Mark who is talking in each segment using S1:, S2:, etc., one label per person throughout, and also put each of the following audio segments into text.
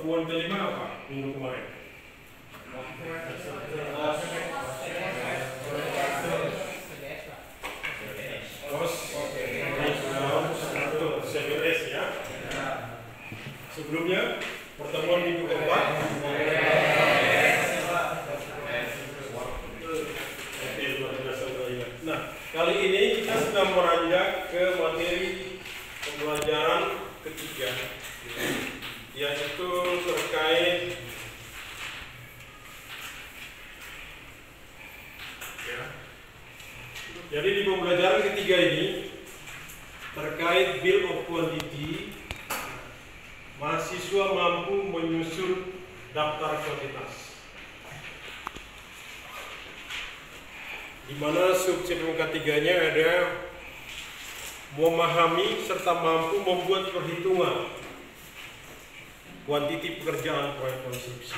S1: pertemuan kelima apa minggu kemarin? CBS ya. Sebelumnya pertemuan minggu keempat. Nah, kali ini kita sedang meranjak ke materi pembelajaran ketiga, yaitu terkait ya. Jadi di pembelajaran ketiga ini terkait bill of quantity, mahasiswa mampu menyusun daftar kuantitas, di mana subsegmen ketiganya ada memahami serta mampu membuat perhitungan kuantiti pekerjaan proyek konstruksi.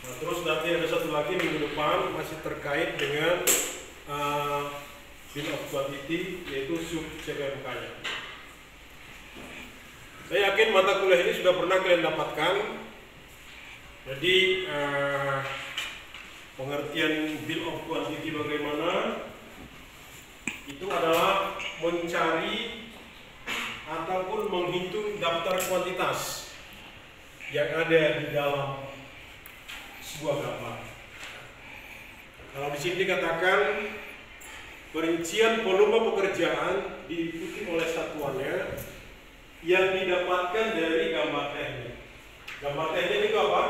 S1: Nah, terus nanti ada satu lagi minggu depan masih terkait dengan bill of quantity, yaitu sub-CPMK-nya. Saya yakin mata kuliah ini sudah pernah kalian dapatkan. Jadi pengertian bill of quantity bagaimana? Itu adalah mencari ataupun menghitung daftar kuantitas yang ada di dalam sebuah gambar. Kalau di sini dikatakan perincian volume pekerjaan diikuti oleh satuannya yang didapatkan dari gambar teknik. Gambar teknik itu apa?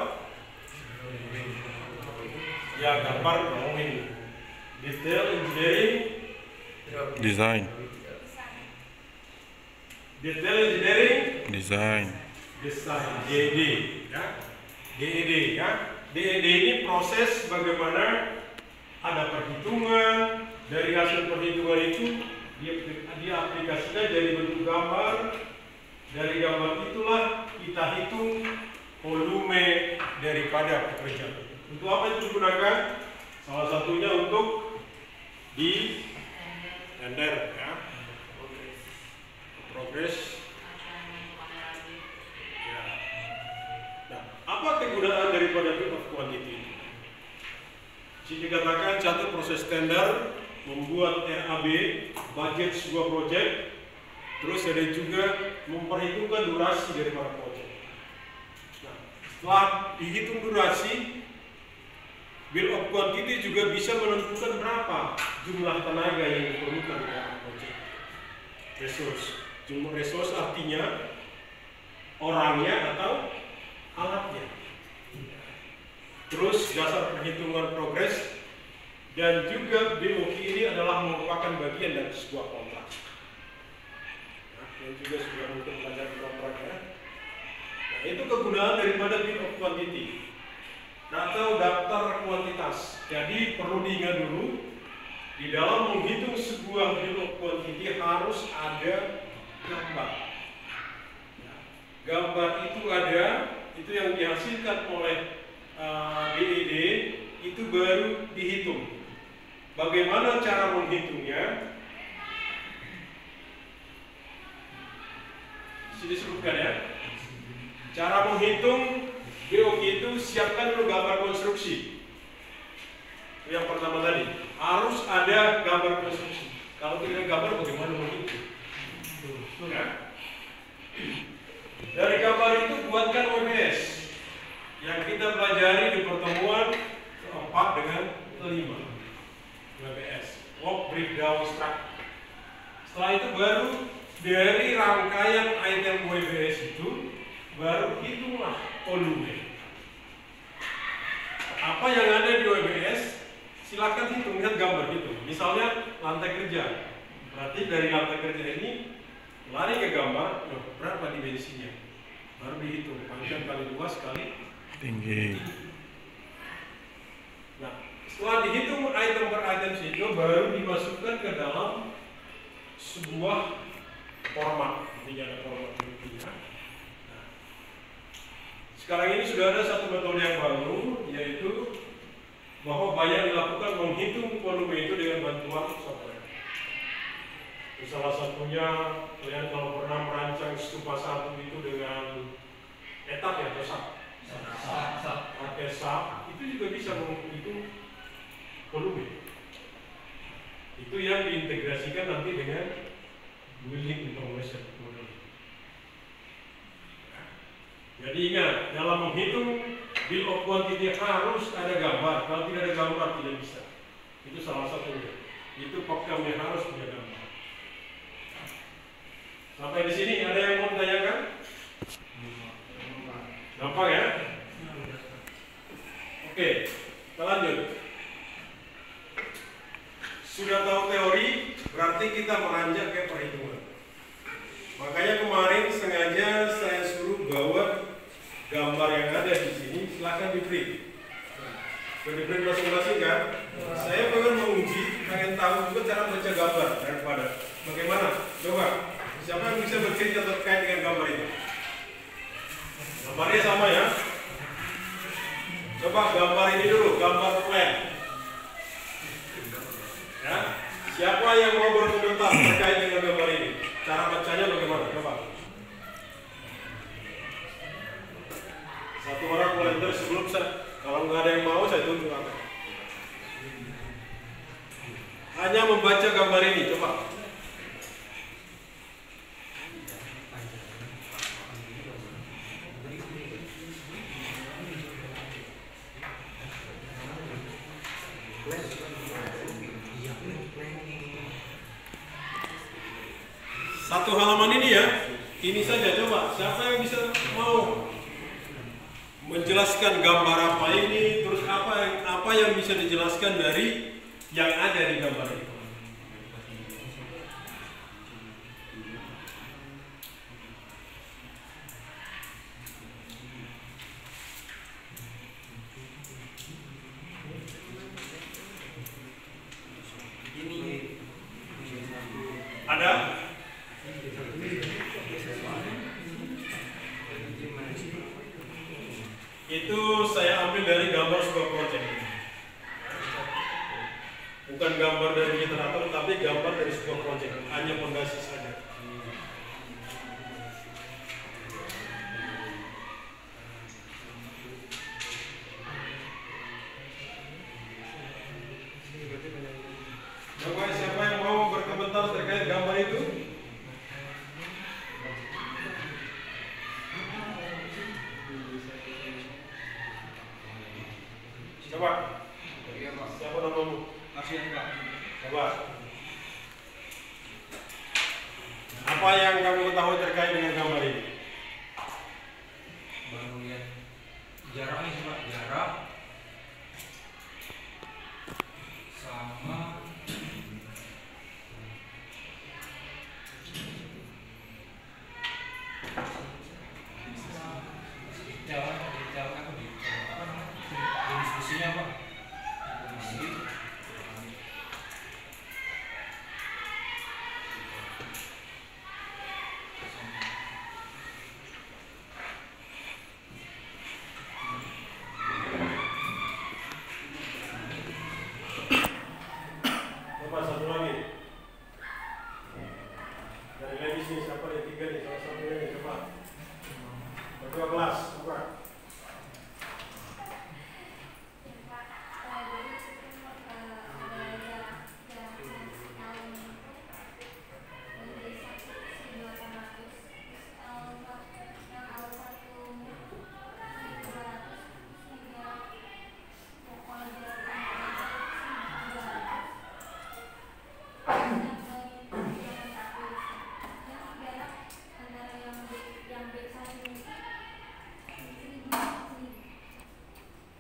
S1: Ya, gambar drawing. Detail engineering
S2: design.
S1: Detail engineering
S2: Design.
S1: DED ya. DED ya. DED ini proses bagaimana ada perhitungan, dari hasil perhitungan itu dia aplikasikan jadi bentuk gambar. Dari gambar itulah kita hitung volume daripada pekerjaan. Untuk apa itu digunakan? Salah satunya untuk di tender ya. Progres. Ya. Nah, apa kegunaan daripada bill of quantity? Sini dikatakan satu, proses tender, membuat RAB, budget sebuah proyek. Terus ada juga memperhitungkan durasi daripada proyek. Nah, setelah dihitung durasi, bill of quantity juga bisa menentukan berapa jumlah tenaga yang diperlukan dalam proyek. Resource. Jumlah resource artinya orangnya atau alatnya. Terus dasar perhitungan progres, dan juga BOQ ini adalah merupakan bagian dari sebuah kontrak. Nah, yang juga sudah mungkin belajar kontrak ya. Nah, itu kegunaan daripada bill of quantity atau daftar kuantitas. Jadi perlu diingat dulu, di dalam menghitung sebuah bill of quantity harus ada gambar. Gambar itu ada, itu yang dihasilkan oleh DED, itu baru dihitung. Bagaimana cara menghitungnya? Sini disebutkan ya. Cara menghitung BOQ itu, siapkan dulu gambar konstruksi. Itu yang pertama tadi, harus ada gambar konstruksi. Kalau tidak gambar, bagaimana menghitung? Ya. Dari gambar itu buatkan WBS yang kita pelajari di pertemuan keempat dengan kelima. WBS, Work Breakdown Structure. Setelah itu baru dari rangkaian item WBS itu baru hitunglah volume. Apa yang ada di WBS, silakan hitung, lihat gambar itu. Misalnya lantai kerja, berarti dari lantai kerja ini lari ke gambar, berapa dimensinya, baru dihitung panjang kali luas kali
S2: Tinggi.
S1: Nah, setelah dihitung item per item itu baru dimasukkan ke dalam sebuah format. Ini ada format berikutnya. Nah, sekarang ini sudah ada satu metode yang baru, yaitu bahwa banyak dilakukan menghitung volume itu dengan bantuan software. Salah satunya, kalian kalau pernah merancang stupa 1 itu dengan etap ya atau sub? Pakai sub itu juga bisa menghitung volume. Itu yang diintegrasikan nanti dengan building information model. Jadi ingat, dalam menghitung bill of quantity harus ada gambar. Kalau tidak ada gambar tidak bisa. Itu salah satunya. Itu pokoknya harus punya gambar. Sampai di sini ada yang mau ditanyakan? Gampang ya? Oke, kita lanjut. Sudah tahu teori, berarti kita meranjak ke perhitungan. Makanya kemarin sengaja saya suruh bawa gambar yang ada di sini, silahkan di-print. Sudah di-print masing-masing kan? Saya pengen menguji, pengen tahu juga cara baca gambar daripada bagaimana. Coba, siapa yang bisa bercerita terkait dengan gambar itu? Gambarnya sama ya. Coba gambar ini dulu, gambar plan. Ya, siapa yang mau berkomentar terkait dengan gambar ini? Cara bacanya bagaimana? Coba. Satu orang volunteer sebelum saya, kalau nggak ada yang mau saya tunjuk apa. Hanya membaca gambar ini, coba. Satu halaman ini ya, ini saja coba. Siapa yang bisa mau menjelaskan gambar apa ini, terus apa yang bisa dijelaskan dari yang ada di gambar itu? Ada? Itu saya ambil dari gambar sebuah proyek. Bukan gambar dari generator, tapi gambar dari sebuah proyek. Hanya fondasi saja. Coba siapa yang mau berkomentar terkait gambar itu? Coba. Siapa namamu? Coba. Apa yang kamu ketahui terkait dengan gambar ini?
S3: Baru lihat jaraknya coba, jarak sama detail apa diskusinya apa?
S1: Coba satu lagi. Dari lagi sini siapa yang tiga nih? Salah satunya nih, coba. Ketua kelas, coba.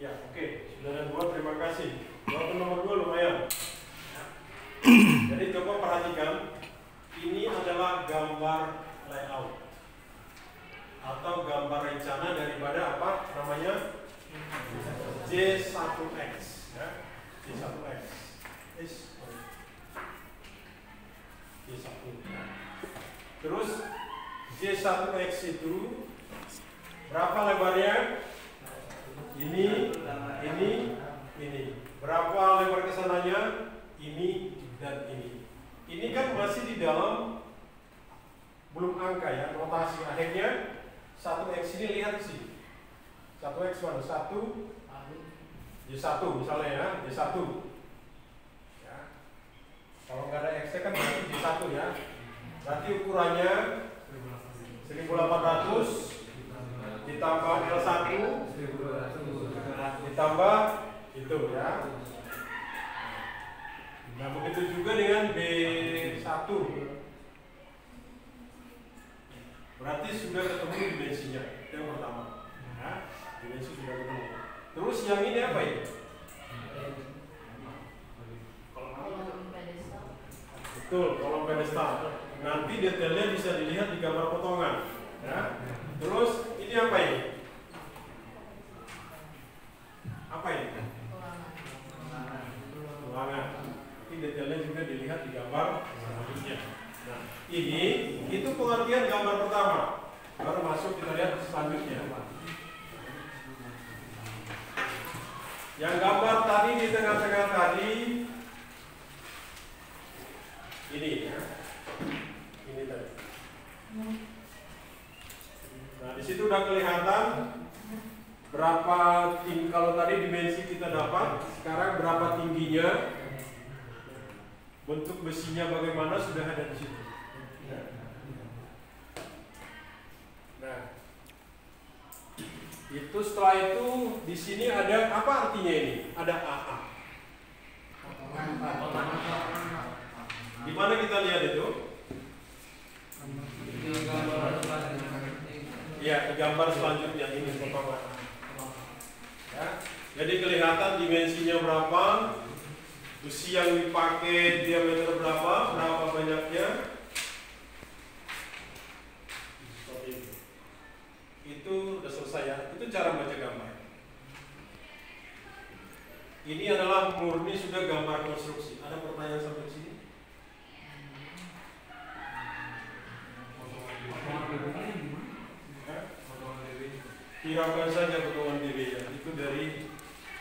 S1: Ya, oke. Sudah ada dua, terima kasih. Walaupun nomor 2 lumayan. Jadi coba perhatikan, ini adalah gambar layout atau gambar rencana daripada apa namanya J1X, ya. J1X. J1. Terus J1X itu berapa lebarnya? Ini. Berapa lebar kesananya? Ini dan ini. Ini kan masih di dalam belum angka ya, notasi akhirnya 1x ini lihat sih. 1x mana? 1 Y1 misalnya ya, Y1. Ya. Kalau nggak ada x kan berarti Y1 ya. Berarti ukurannya 1800 ditambah L1 ditambah itu ya. Nah begitu juga dengan B1. Berarti sudah ketemu dimensinya. Itu yang pertama. Ya, dimensi sudah ketemu. Terus yang ini apa ini? Betul, kolom pedestal. Nanti detailnya bisa dilihat di gambar potongan. Ya. Terus ini apa ini? Apa ini? Ruangan. Ini detailnya juga dilihat di gambar selanjutnya. Nah, ini itu pengertian gambar pertama. Baru masuk kita lihat selanjutnya. Yang gambar tadi di tengah-tengah tadi ini ya. Ini tadi. Nah, di situ udah kelihatan berapa kalau tadi dimensi kita dapat, sekarang berapa tingginya, bentuk besinya bagaimana sudah ada di situ. Nah, itu setelah itu di sini ada apa artinya ini? Ada AA. Di mana kita lihat itu? Ya, di gambar selanjutnya ini potongan. Ya, jadi kelihatan dimensinya berapa, besi yang dipakai diameter berapa banyaknya. Seperti itu. Itu udah selesai ya. Itu cara baca gambar. Ini adalah murni sudah gambar konstruksi. Ada pertanyaan sampai sini? Hiraukan saja potongan DB ya. Itu dari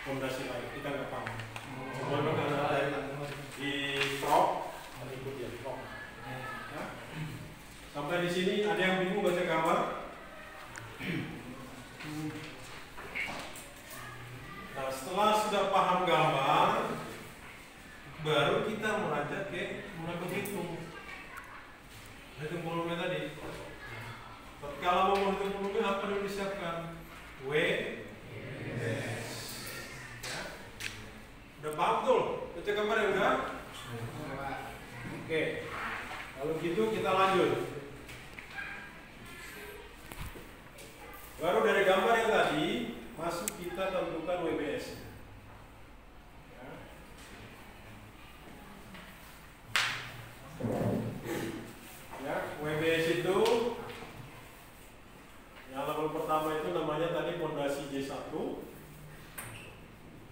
S1: fondasi lain. Kita nggak tahu. Cuma karena ada di prop, ikut ya prop. Ya. Sampai di sini ada yang bingung baca gambar? Nah, setelah sudah paham gambar, baru kita mulai berhitung. Hitung volume tadi. Kalau mau menghitung volume apa yang disiapkan? W S. Ya. Udah paham tuh? Baca gambar ya udah? Oke. Kalau gitu kita lanjut. Baru dari gambar yang tadi masuk kita tentukan WBS. Ya, WBS itu yang level pertama itu namanya tadi fondasi J1.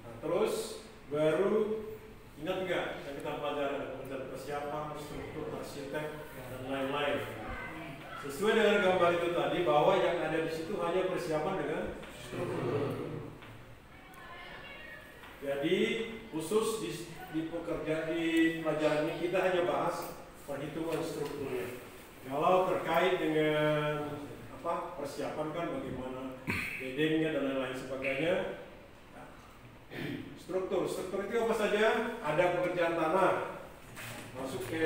S1: Nah, terus baru ingat nggak yang kita pelajari persiapan, struktur, arsitek dan lain-lain. Sesuai dengan gambar itu tadi bahwa yang ada di situ hanya persiapan dengan struktur. Jadi khusus di pelajaran ini kita hanya bahas perhitungan strukturnya. Kalau terkait dengan persiapan kan bagaimana bedengnya dan lain-lain sebagainya. Struktur itu apa saja? Ada pekerjaan tanah masuk ke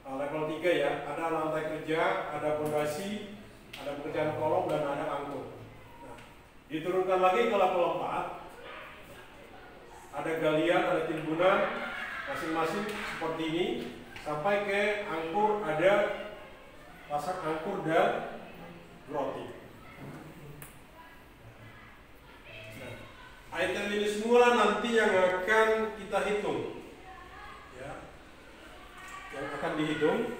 S1: level 3 ya. Ada lantai kerja, ada fondasi, ada pekerjaan kolom dan ada angkut. Nah, diturunkan lagi ke level 4. Ada galian, ada timbunan masing-masing seperti ini sampai ke angkur, ada pasang angkur dan roti. Nah, item ini semua nanti yang akan kita hitung, ya, yang akan dihitung.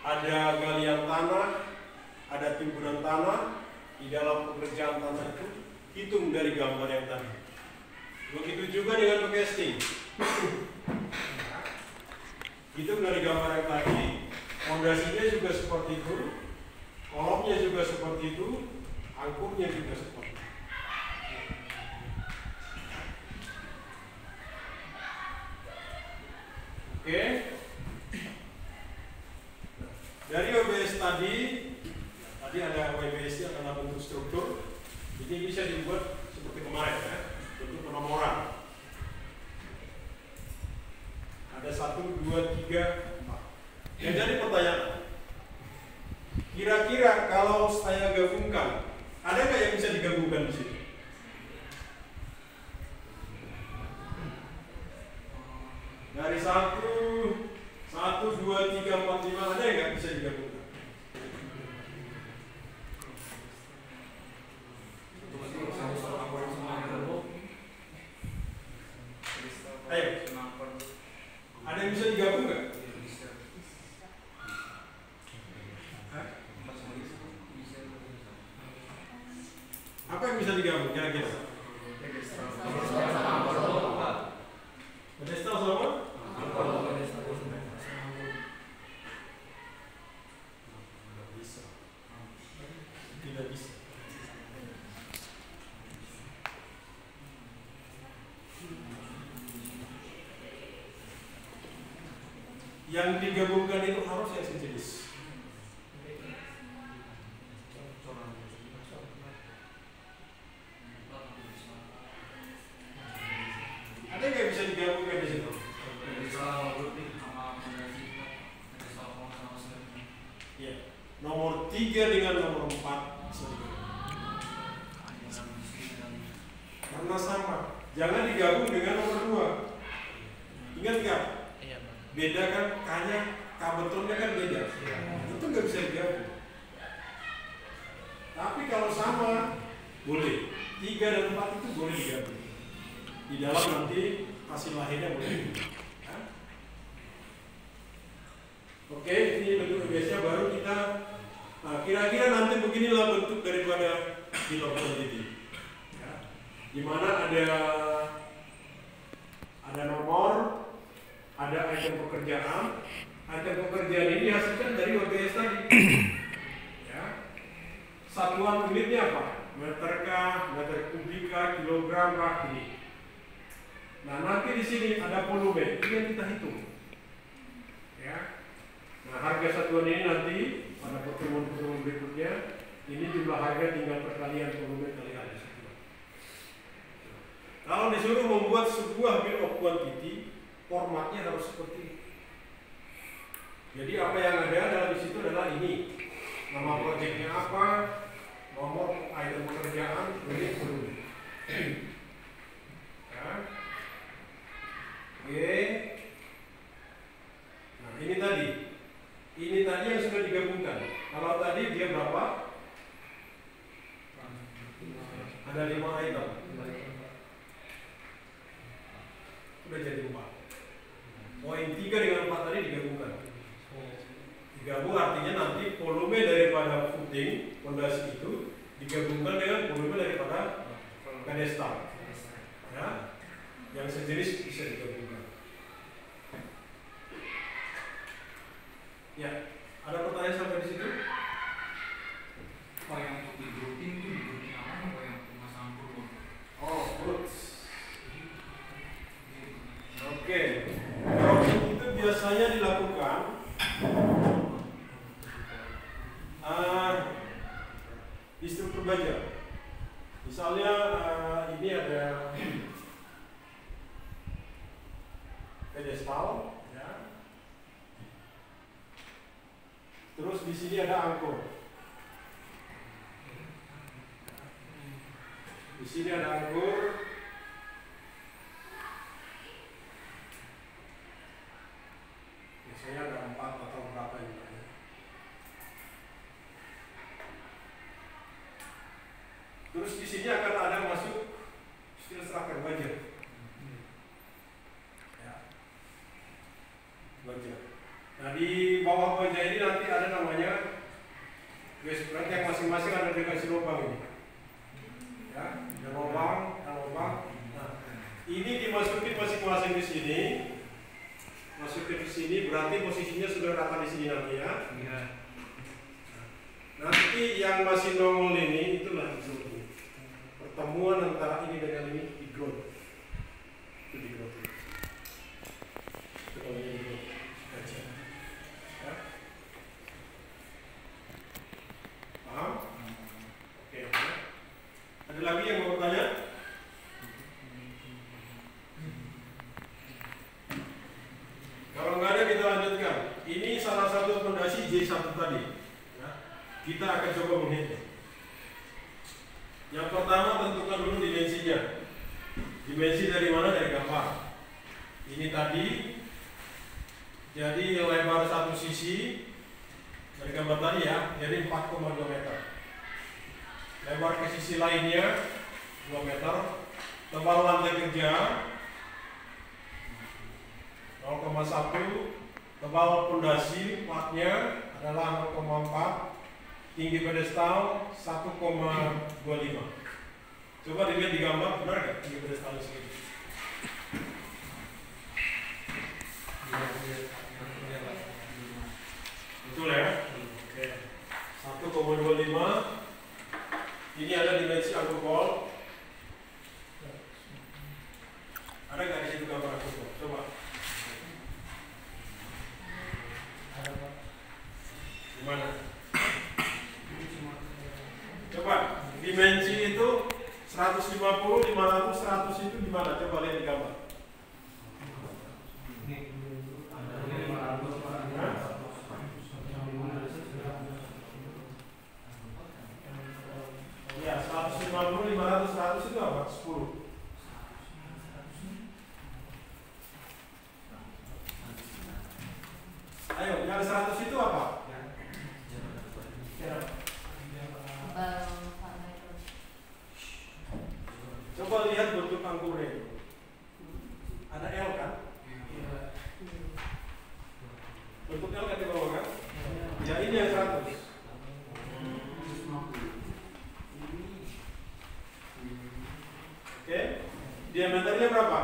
S1: Ada galian tanah, ada timbunan tanah di dalam pekerjaan tanah itu, hitung dari gambar yang tadi. Begitu juga dengan casting. Hitung dari gambar yang tadi. Fondasinya juga seperti itu, kolomnya juga seperti itu, angkurnya juga seperti itu. Oke. Dari dari WBS tadi ada WBS adalah bentuk struktur. Ini bisa dibuat seperti kemarin ya, bentuk penomoran. Ada 1, 2, 3, 4. Yang jadi pertanyaan, kira-kira kalau saya gabungkan, ada nggak yang bisa digabungkan di sini? Dari 1, 2, 3, 4, 5 ada yang nggak bisa digabungkan? Ayo, ada yang bisa digabung nggak? Apa yang bisa digabung kira-kira? Pedestal sama? Tidak bisa. Yang digabungkan itu harus yang sejenis. Ada nggak bisa digabungkan di situ? Ya, nomor 3 dengan nomor 4 bisa digabung. Karena sama. Jangan digabung dengan nomor 2. Ingat nggak? Beda kan, K-nya, K betulnya kan beda. Itu nggak bisa digabung. Tapi kalau sama, boleh. 3 dan 4 itu boleh digabung. Di dalam nanti hasil lahirnya boleh. Oke, ini bentuk biasanya baru kita kira-kira nanti beginilah bentuk daripada kiloptoliti. Ya. Di mana ada nomor, ada item pekerjaan. Item pekerjaan ini dihasilkan dari WBS tadi. Ya. Satuan unitnya apa? Meter kah, meter kubik kah, kilogram kah, ini. Nah, nanti di sini ada volume, ini yang kita hitung. Ya. Nah, harga satuan ini nanti pada pertemuan-pertemuan berikutnya, ini jumlah harga tinggal perkalian volume kali harga satuan. Kalau disuruh membuat sebuah bill of quantity, formatnya harus seperti ini. Jadi apa yang ada dalam di situ adalah ini. Nama proyeknya apa, nomor item pekerjaan, unit volume. Ya. Oke. Nah, ini tadi yang sudah digabungkan. Kalau tadi dia berapa? Ada 5 item. Sudah jadi 4. Poin 3 dengan 4 tadi digabungkan. Digabung artinya nanti volume daripada footing, fondasi itu digabungkan dengan volume daripada pedestal. Ya. Yang sejenis bisa digabungkan. Ya, ada pertanyaan sampai di situ?
S3: Kalau yang untuk di grouping itu di grouping apa? Kalau yang pemasangan turun?
S1: Oh, good. Oke. Grouping itu biasanya dilakukan di struktur baja. Misalnya ini ada pedestal, ya. Terus di sini ada angkor. Di sini ada angkor. Biasanya ada 4 atau berapa ini. Terus di sini akan ada masuk steel structure baja. Ya. Baja. Nah, di bawah baja ini nanti ada namanya base plate yang masing-masing ada dikasih lubang ini. Ya, ada lubang, ada lubang. Nah, ini dimasukin masing-masing di sini. Masukin di sini berarti posisinya sudah rata di sini nanti ya.
S3: Iya.
S1: Nanti yang masih nongol ini itulah ground. Pertemuan antara ini dengan ini di ground. Itu di ground. Itu kalau ini di ground. Ya. lagi yang mau bertanya? Kalau nggak ada kita lanjutkan. Ini salah satu fondasi J1 tadi. Ya. Kita akan coba menghitung. Yang pertama tentukan dulu dimensinya. Dimensi dari mana? Dari gambar. Ini tadi. Jadi lebar satu sisi dari gambar tadi ya, jadi 4,2 meter. Lebar ke sisi lainnya 2 meter. Tebal lantai kerja 0,1. Tebal pondasi platnya adalah 0,4. Tinggi pedestal 1,25. Coba dilihat di gambar, benar nggak tinggi pedestalnya segitu? Betul ya? Oke. 1,25. Ini ada dimensi angkubol. Ada nggak di situ gambar angkubol? Coba. Gimana? Coba dimensi itu 150, 500, 100 itu gimana? Coba lihat di gambar. Ya, 150, 500, 100 itu apa? 10. Ayo, yang 100 itu apa? Coba lihat bentuk angkurnya itu. Ada L kan? Bentuk L kan di bawah kan? Ya ini yang 100. Oke, diameternya berapa?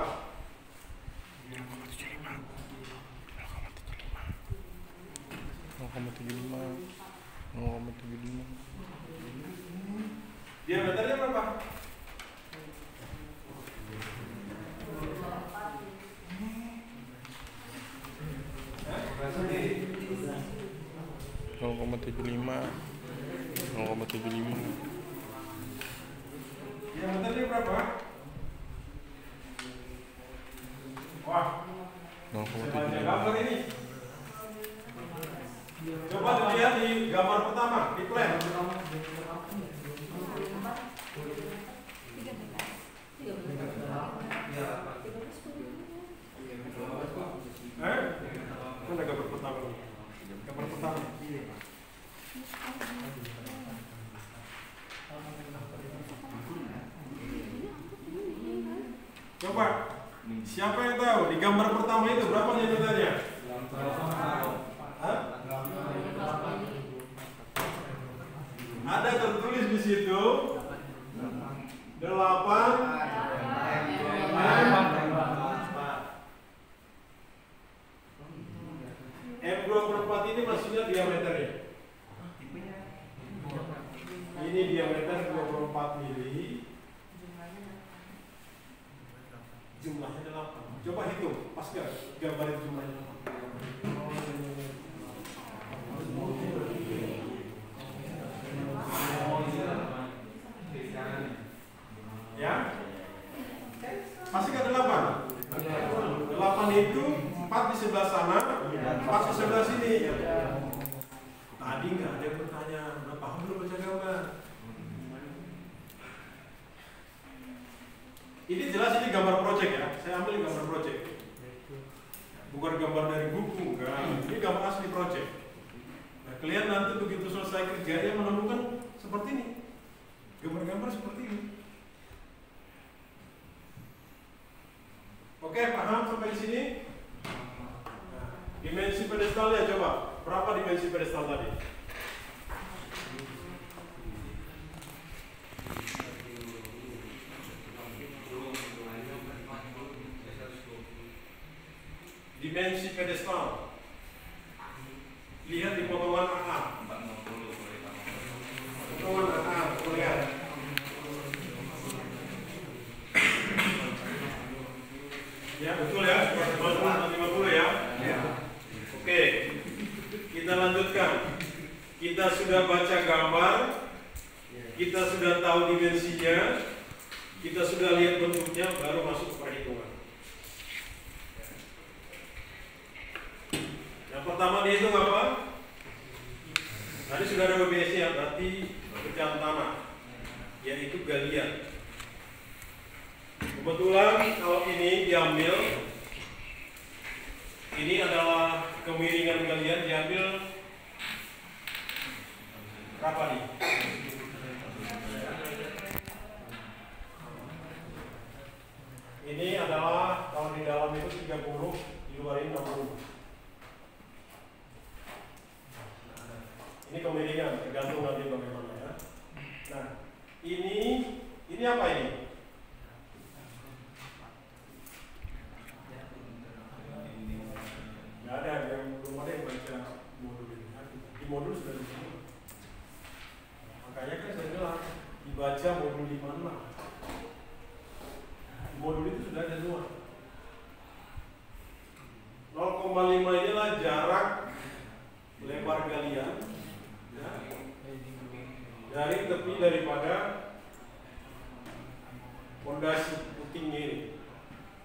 S2: 0,75.
S1: Diameternya berapa? Diameternya berapa? Wah, saya gambar ini. Coba dilihat di gambar pertama, di plan. Mana gambar pertama? Gambar pertama. Coba, siapa yang tahu di gambar pertama itu berapa diameternya? Ada tertulis di situ 8 M2/4 ini maksudnya diameternya. Ini diameter 24 mili. Jumlahnya 8. Coba hitung, pas gak gambar itu jumlahnya 8? Ya? Masih gak ada 8? 8 itu 4 di sebelah sana, 4 di sebelah sini. Tadi nggak ada yang bertanya, udah paham belum baca gambar? Ini jelas ini gambar project ya, saya ambil gambar project. Bukan gambar dari buku, enggak. Ini gambar asli project. Nah, kalian nanti begitu selesai kerjanya menemukan seperti ini. Gambar-gambar seperti ini. Oke, paham sampai di sini? Nah, dimensi pedestalnya coba. Berapa dimensi pedestal tadi? Dimensi pedestal. Lihat di potongan AA. Potongan AA, lihat. Ya betul ya, 50 ya. Oke, kita lanjutkan. Kita sudah baca gambar, kita sudah tahu dimensinya. kita sudah lihat bentuknya, baru masuk ke perhitungan. Yang pertama dihitung apa? Tadi sudah ada WBS ya, berarti pecahan tanah, yaitu galian. Kebetulan kalau ini diambil, ini adalah kemiringan galian, diambil berapa nih? Ini adalah kalau di dalam itu 30, di luar ini 60. Ini kemiringan, tergantung nanti bagaimana ya. Nah, ini apa ini? Nggak ada yang belum ada yang baca modul ini. Di modul sudah di sini. Makanya kan saya bilang dibaca modul di mana? Di modul itu sudah ada semua. 0,5 inilah jarak lebar galian ya, dari tepi daripada fondasi putingnya ini.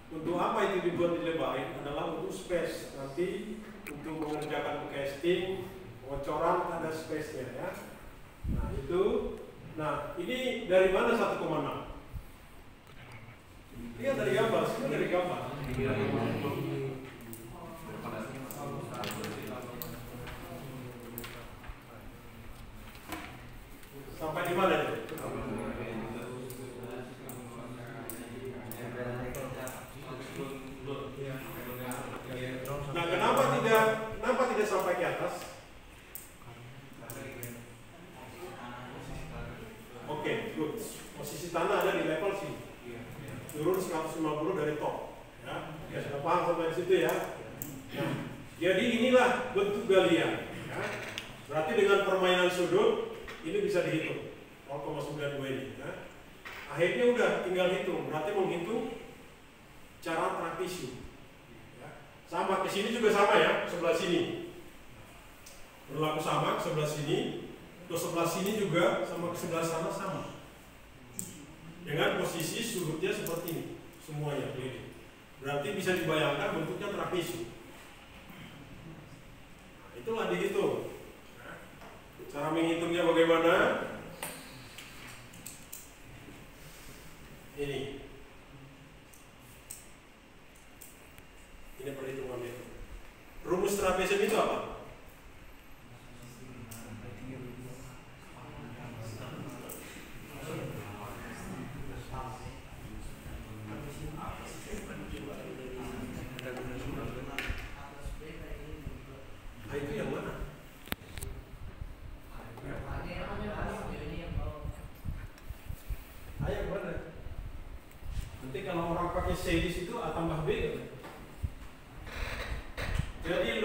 S1: Untuk apa itu dibuat dilebarin? Adalah untuk space. Nanti untuk mengerjakan casting, pengocoran ada space-nya ya. Nah itu, nah ini dari mana 1,6? Lihat dari gambar, semua dari gambar. Sampai di mana itu? Nah, kenapa tidak sampai ke atas? Oke, good. Posisi tanah ada di level sini. Turun 150 dari top. Ya sudah paham sampai di situ ya. Nah, jadi inilah bentuk galian. Ya. Berarti dengan permainan sudut ini bisa dihitung 0,92 ini. Ya. Akhirnya udah tinggal hitung. Berarti menghitung cara trapesium. Sama, ke sini juga sama ya, sebelah sini berlaku sama, sebelah sini, ke sebelah sini juga, sama ke sebelah sana sama. Dengan posisi sudutnya seperti ini, semuanya keliling. Berarti bisa dibayangkan bentuknya trapesium. Nah, itulah dihitung. Cara menghitungnya bagaimana? Ini perhitungan itu. Rumus trapesium itu apa? Itu yang mana? Yang mana? Nanti kalau orang pakai C di situ A tambah B kan? Jadi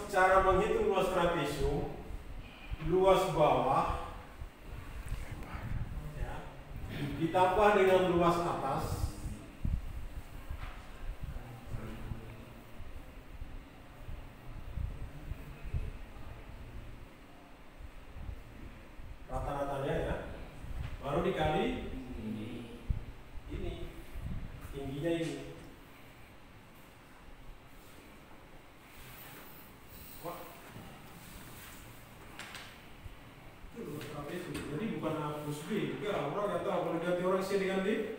S1: cara menghitung luas trapesium, luas bawah ya, ditambah dengan luas atas rata-ratanya ya, baru dikali ini tingginya ini. Jadi bukan A plus B, enggak, orang nggak tahu kalau ganti orang C dengan D.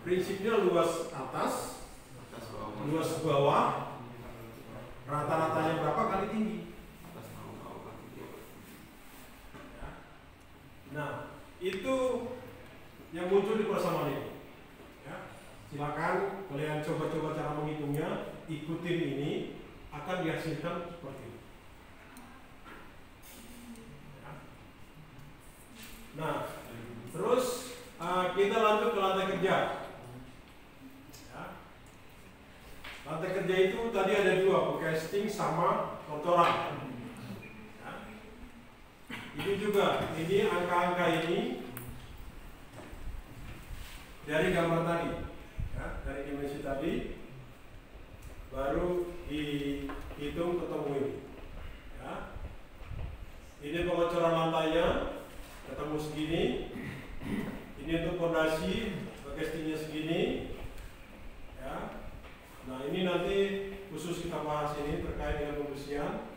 S1: Prinsipnya luas atas, luas bawah, rata-ratanya berapa kali tinggi. Nah, itu yang muncul di persamaan ini. Ya. Silakan kalian coba-coba cara menghitungnya, ikutin ini, akan dihasilkan seperti ini. Nah, terus kita lanjut ke lantai kerja. Ya. Lantai kerja itu tadi ada dua, casting sama kotoran. Ya. Ini juga, ini angka-angka ini dari gambar tadi, ya, dari dimensi tadi, baru dihitung ketemu ini. Ya. Ini pengocoran lantainya. Ketemu segini, ini Ini untuk fondasi, castingnya segini. Ya. Nah ini nanti khusus kita bahas ini terkait dengan pembersihan.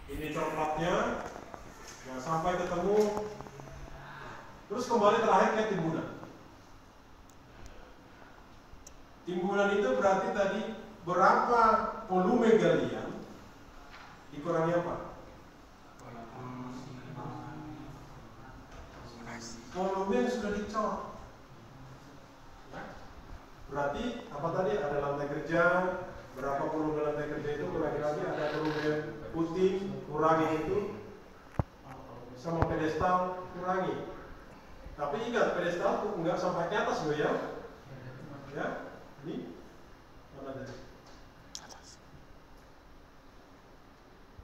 S1: Ini coklatnya. Nah sampai ketemu. Terus kembali terakhir ke timbunan. Timbunan itu berarti tadi berapa volume galian dikurangi apa? Volume yang sudah dicor. Ya. Berarti apa tadi? Ada lantai kerja. Berapa volume lantai kerja itu kurangi lagi. Ada volume putih kurangi itu. Sama pedestal kurangi. Tapi ingat pedestal enggak sampai ke atas loh ya. Ya. Ini mana tadi?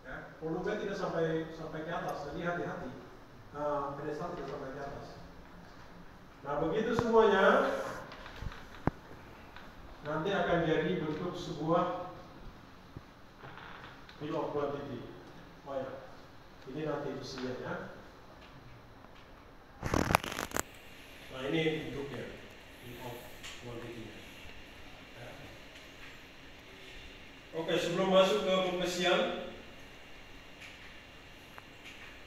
S1: Ya, volume tidak sampai ke atas. Jadi hati-hati. Nah, pedestal tidak sampai ke atas. Nah, begitu semuanya nanti akan jadi bentuk sebuah bill of quantity. Oh ya, ini nanti isinya ya. Nah, ini bentuknya bill of quantity. Ya. Oke, sebelum masuk ke pembersihan,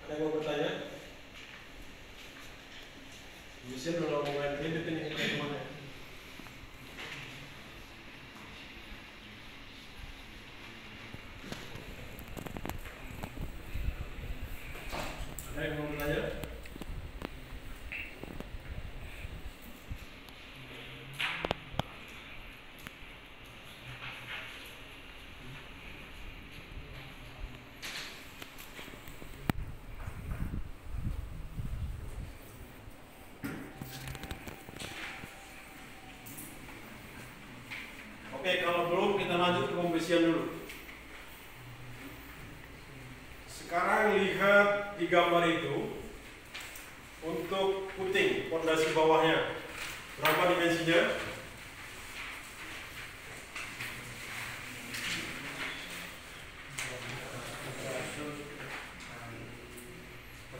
S1: ada yang mau bertanya? Bisa kalau mau main kredit ini kayak gimana? Ada yang mau bertanya? Oke, kalau belum kita lanjut ke pembersihan dulu. Sekarang lihat di gambar itu untuk puting fondasi bawahnya berapa dimensinya?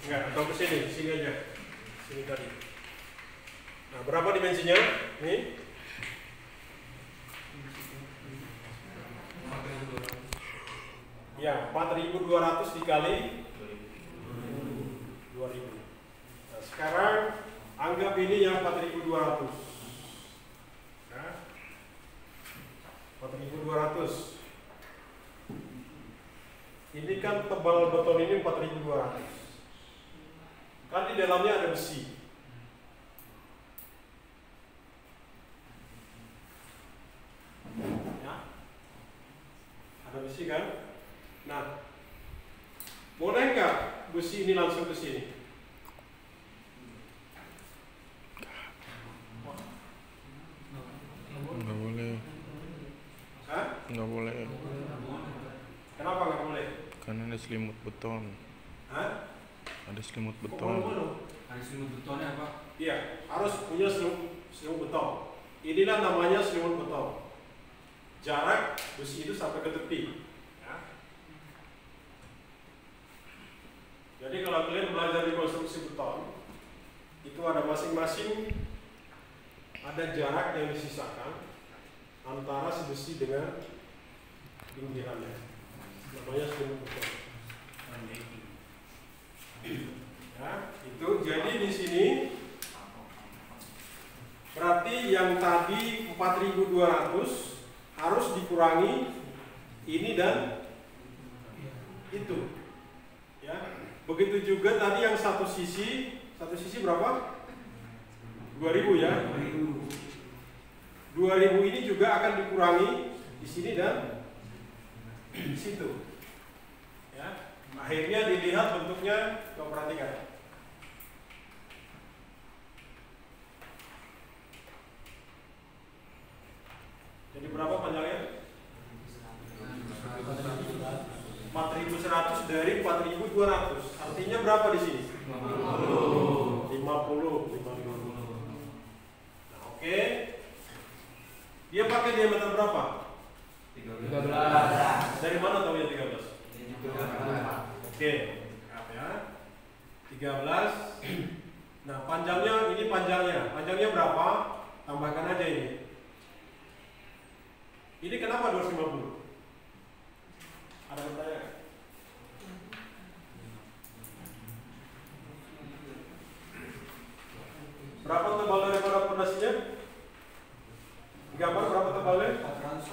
S1: Enggak, atau ke sini aja, sini tadi. Nah, berapa dimensinya? Nih. Ya, 4.200 dikali 2.000. Nah, sekarang anggap ini yang 4.200. Ya. 4.200. Ini kan tebal beton ini 4.200. Kan di dalamnya ada besi. Ya. Ada besi kan? Nah, boleh nggak besi ini langsung ke sini?
S2: Nggak boleh.
S1: Hah?
S2: Nggak boleh.
S1: Kenapa nggak boleh?
S2: Karena ada selimut beton.
S1: Hah?
S2: Ada selimut
S1: Kok
S2: beton.
S1: boleh?
S3: Ada selimut betonnya apa?
S1: Iya, harus punya selimut beton. Inilah namanya selimut beton. Jarak besi itu sampai ke tepi. Jadi kalau kalian belajar di konstruksi beton, itu ada masing-masing ada jarak yang disisakan antara si besi dengan pinggirannya. Namanya selimut beton. Ya, itu jadi di sini berarti yang tadi 4.200 harus dikurangi ini dan itu. Ya. Begitu juga tadi yang satu sisi berapa? 2.000 ya. 2.000 ini juga akan dikurangi di sini dan di situ. Ya. Akhirnya dilihat bentuknya, coba perhatikan. Jadi berapa panjangnya? 4.100 dari 4.200. Artinya berapa di sini? 50. Nah, oke. Dia pakai diameter berapa?
S3: 13.
S1: Dari mana tahu ya 13? Oke. Ya. 13 Nah, panjangnya ini panjangnya berapa? Tambahkan aja ini. Ini kenapa 250? Ada pertanyaan? Berapa tebal daripada fondasinya? Gambar berapa tebalnya? 400.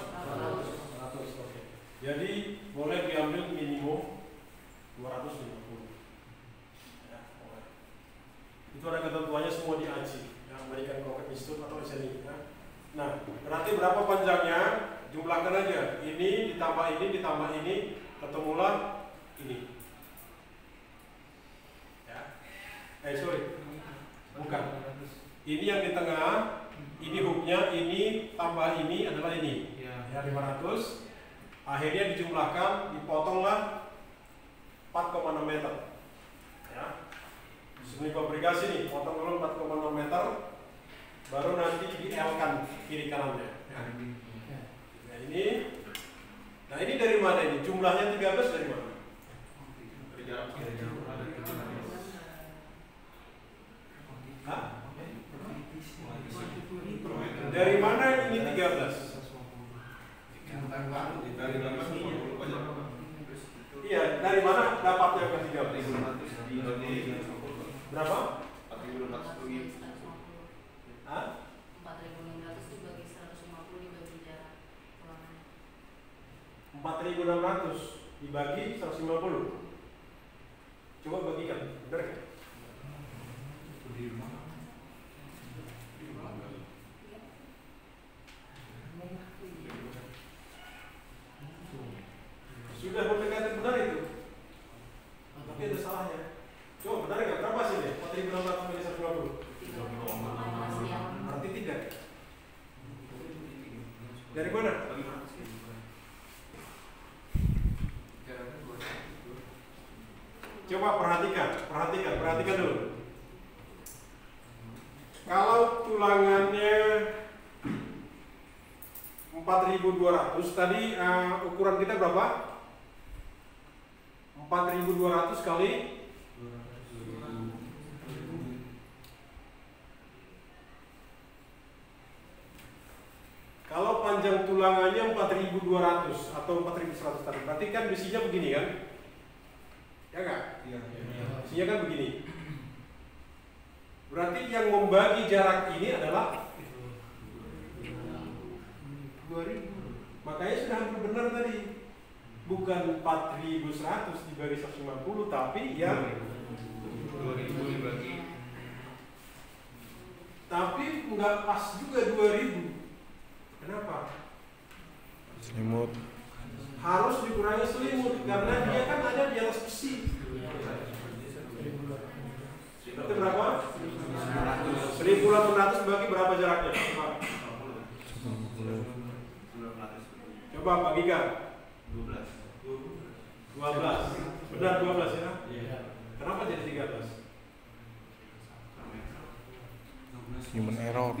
S1: Oke. Jadi boleh diambil minimum 250. Ya, boleh. Itu ada ketentuannya semua di AJI, ya, American Concrete Institute atau SNI. Ya. Nah, berarti berapa panjangnya? Jumlahkan aja. Ini ditambah ini, ketemulah ini. Ya. Sorry. Bukan. Ini yang di tengah, ini hooknya, ini tambah ini adalah ini. Ya, 500. Akhirnya dijumlahkan, dipotonglah 4,6 meter. Ya. Seni fabrikasi nih, potong dulu 4,6 meter, baru nanti di-L-kan kiri kanannya. Nah ini dari mana ini? Jumlahnya 13 dari mana? Hah? Dari mana ini 13? Iya, dari mana dapatnya ke 13? Berapa? 4.600. Hah?
S4: 4.600 dibagi 150 dibagi jarak ruangan.
S1: 4.600 dibagi 150. Coba bagikan, benar kan? Sudah mendekati benar itu. Tapi ada salahnya. Coba benar nggak? Berapa sih ini? 4.600 bagi 150. Berarti 3. Dari mana? Coba perhatikan dulu. Kalau tulangannya 4.200, tadi ukuran kita berapa? 4.200 kali 200. Kalau panjang tulangannya 4.200 atau 4.100 tadi, berarti kan besinya begini kan? Ya nggak? Besinya kan begini. Berarti yang membagi jarak ini adalah 2.000. Makanya sudah hampir benar tadi. Bukan 4.100 dibagi 150, tapi yang
S3: 2.000 dibagi.
S1: Tapi nggak pas juga 2.000. Kenapa?
S2: Selimut.
S1: Harus dikurangi selimut karena dia kan ada di atas besi. Itu berapa? 1.800 bagi berapa jaraknya? Coba bagikan. 12. Benar 12 ya? Kenapa jadi 13?
S2: Human error.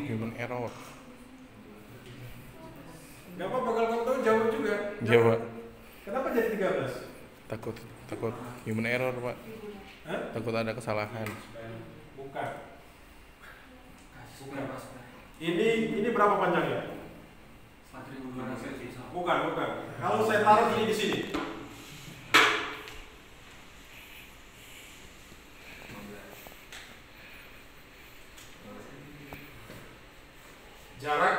S1: Gak apa bakal kamu tahu jawab juga.
S2: Jawab.
S1: Kenapa jadi 13?
S2: Takut human error, Pak.
S1: Hah?
S2: Takut ada kesalahan.
S1: Bukan. Ini berapa panjangnya?
S3: 4.200.
S1: Bukan. Kalau saya taruh ini di sini. Jarak.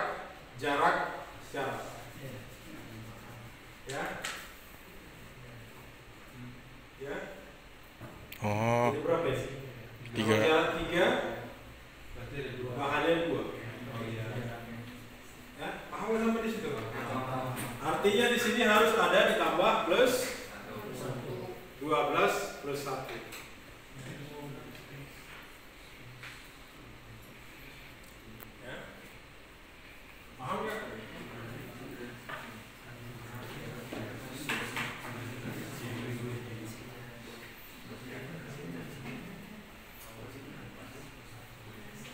S1: Ya.
S2: Oh,
S1: Ini berapa ya?
S2: 3.
S1: Jarak 3, bahannya 2. Ya, paham sampai di situ? Artinya di sini harus ada ditambah plus 12 plus 1. Ya. Paham nggak?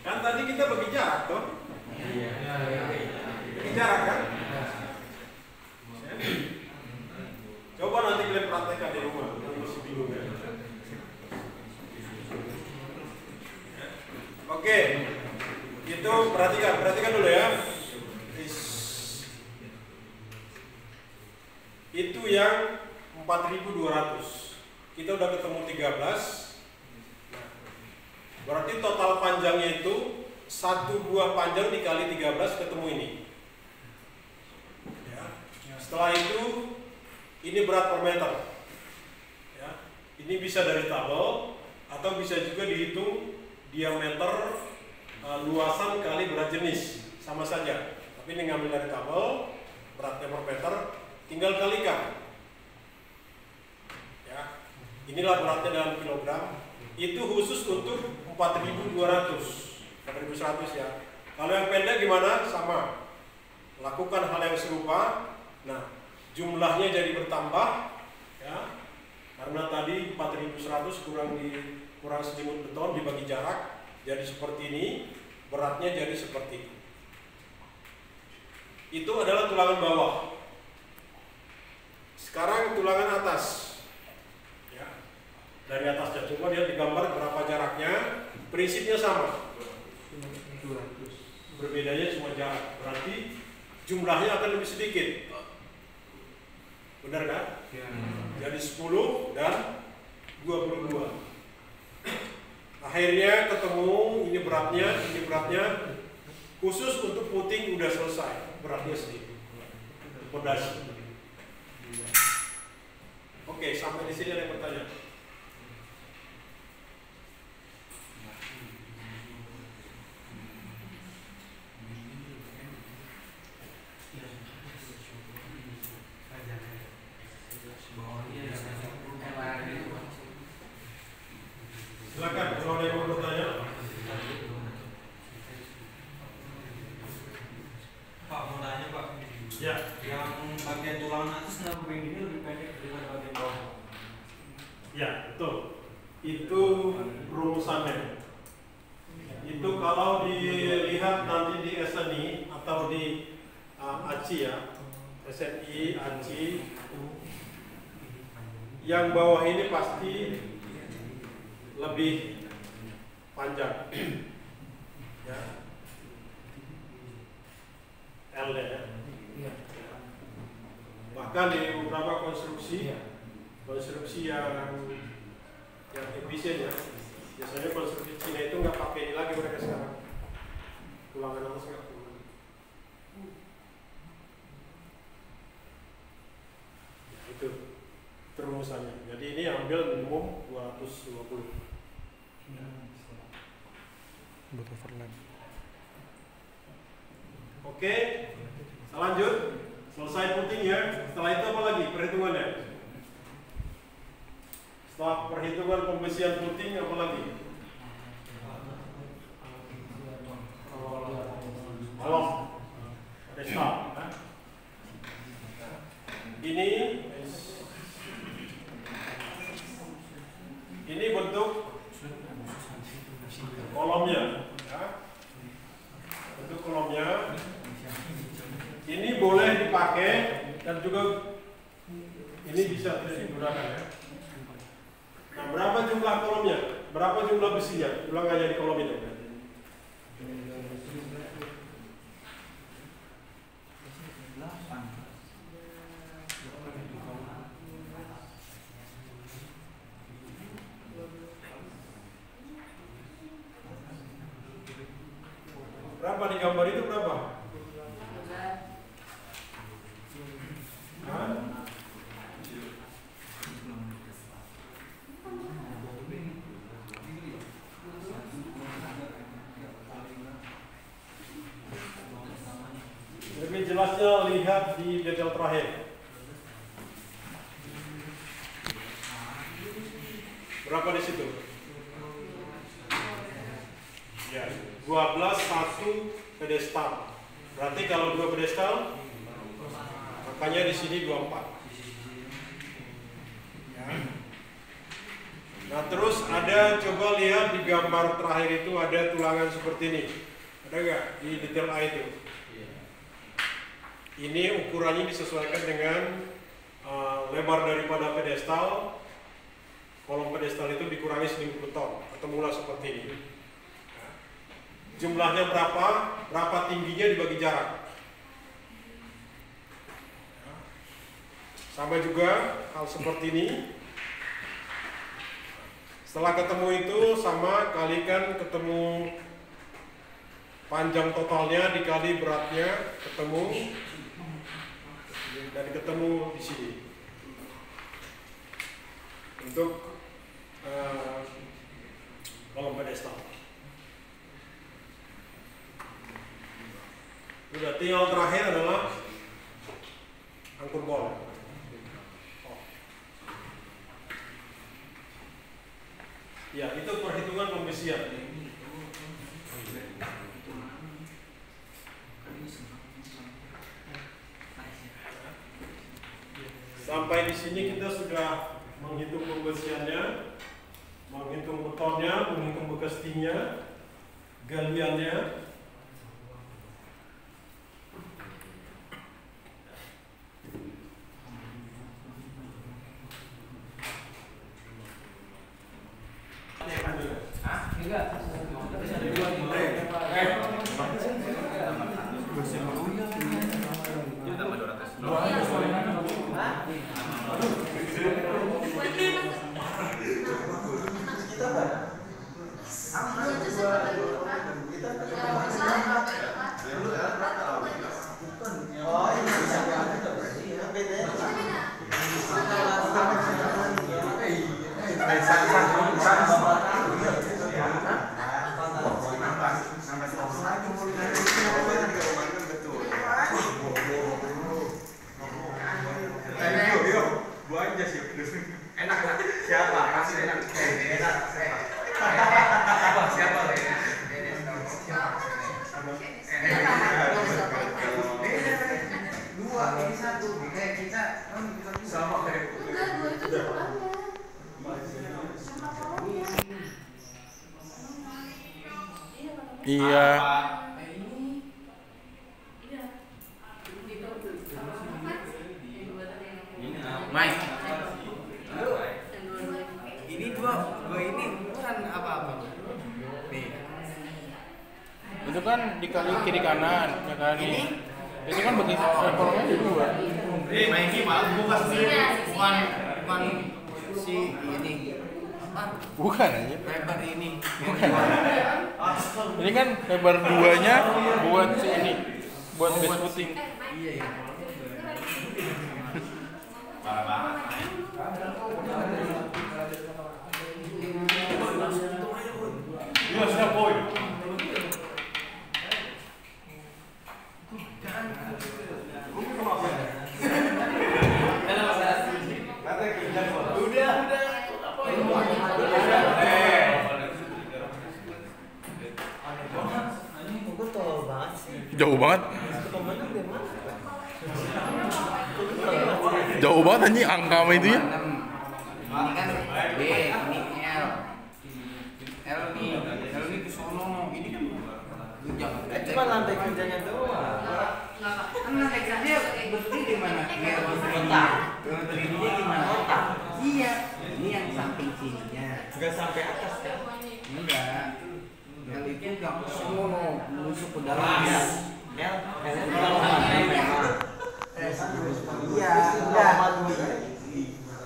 S1: Kan tadi kita bagi jarak toh? Bagi jarak kan? Coba nanti kalian praktekkan di rumah, masih bingung ya. Oke, itu perhatikan dulu ya. Itu yang 4.200. Kita udah ketemu 13. Berarti total panjangnya itu satu buah panjang dikali 13 ketemu ini. Ya. Setelah itu ini berat per meter. Ya. Ini bisa dari tabel atau bisa juga dihitung diameter luasan kali berat jenis, sama saja. Tapi ini ngambil dari tabel, beratnya per meter, tinggal kalikan. Ya. Inilah beratnya dalam kilogram. Itu khusus untuk 4.200, 4.100 ya. Kalau yang pendek gimana? Sama. Lakukan hal yang serupa. Nah, jumlahnya jadi bertambah, ya. Karena tadi 4.100 kurang selimut beton dibagi jarak, jadi seperti ini. Beratnya jadi seperti itu. Itu adalah tulangan bawah. Sekarang tulangan atas. Dari atasnya, coba lihat di gambar berapa jaraknya. Prinsipnya sama,
S3: 200.
S1: berbedanya cuma jarak. Berarti jumlahnya akan lebih sedikit. Benar kan?
S3: Ya.
S1: Jadi 10 dan 22. Akhirnya ketemu ini beratnya. Khusus untuk puting udah selesai. Beratnya sedikit. Pondasi. Oke, sampai di sini ada yang bertanya. Silakan kalau ada yang mau bertanya.
S5: Pak, mau nanya Pak.
S1: Ya.
S5: Yang bagian tulangan atas kenapa begini lebih pendek daripada bagian bawah?
S1: Ya, betul. Itu rumusannya. Itu kalau dilihat nanti di SNI atau di ACI ya, SNI, ACI, yang bawah ini pasti lebih panjang. Ya. L ya. Bahkan di beberapa konstruksi yang efisien ya, biasanya konstruksi Cina itu nggak pakai ini lagi mereka sekarang. Tulangan atas nggak perlu. Ya, itu terumusannya. Jadi ini ambil minimum 220.
S2: Buat overlap.
S1: Oke, lanjut. Selesai puting ya. Setelah itu apa lagi perhitungannya? Setelah perhitungan pembesian puting apa lagi? Kolom. Pedestal. Ini bentuk kolomnya. Ya. Bentuk kolomnya. Ini boleh dipakai dan juga ini bisa digunakan ya. Nah, berapa jumlah kolomnya? Berapa jumlah besinya? Ulang aja di kolom ini. Berapa di gambar itu berapa? Lebih jelasnya lihat di detail terakhir. Berapa di situ? Ya, 12 1 pedestal. Berarti kalau 2 pedestal, makanya di sini 24. Ya. Nah, terus ada, coba lihat di gambar terakhir itu ada tulangan seperti ini. Ada nggak di detail A itu? Ini ukurannya disesuaikan dengan lebar daripada pedestal. Kolom pedestal itu dikurangi selimut beton atau mula seperti ini. Nah, jumlahnya berapa tingginya dibagi jarak. Sama juga hal seperti ini. Setelah ketemu itu sama kalikan ketemu panjang totalnya dikali beratnya ketemu dan ketemu di sini. Untuk kolom pedestal. Udah tinggal terakhir adalah angkur bola. Ya, itu perhitungan pembesian. Sampai di sini kita sudah menghitung pembesiannya, menghitung betonnya, menghitung bekestinya, galiannya.
S2: Iya.
S5: Mike. Ini dua ini bukan apa-apa. Nih.
S2: Itu kan dikali kiri kanan, ya kan ini. Itu kan bagi kolomnya ada dua.
S5: Mikey malah bukan bukan si ini.
S2: Bukan aja.
S5: Lebar ini.
S2: Bukan. Ini kan lebar duanya buat si ini, buat base footing.
S5: Iya ya.
S1: Iya, siap boy.
S2: Jauh banget. Jauh banget anjing angka sama itu ya.
S5: Ini kan B, ini L. L nih ke sono. Ini kan lu jangan.
S6: Cuma lantai kerjanya doang.
S5: Kan lantai kerja berdiri di mana? Dia berdirinya gimana? Iya. Ini yang samping sininya.
S6: Enggak sampai atas kan?
S5: Enggak. L itu yang ke sono, masuk ke dalam.
S6: Iya,
S5: enggak.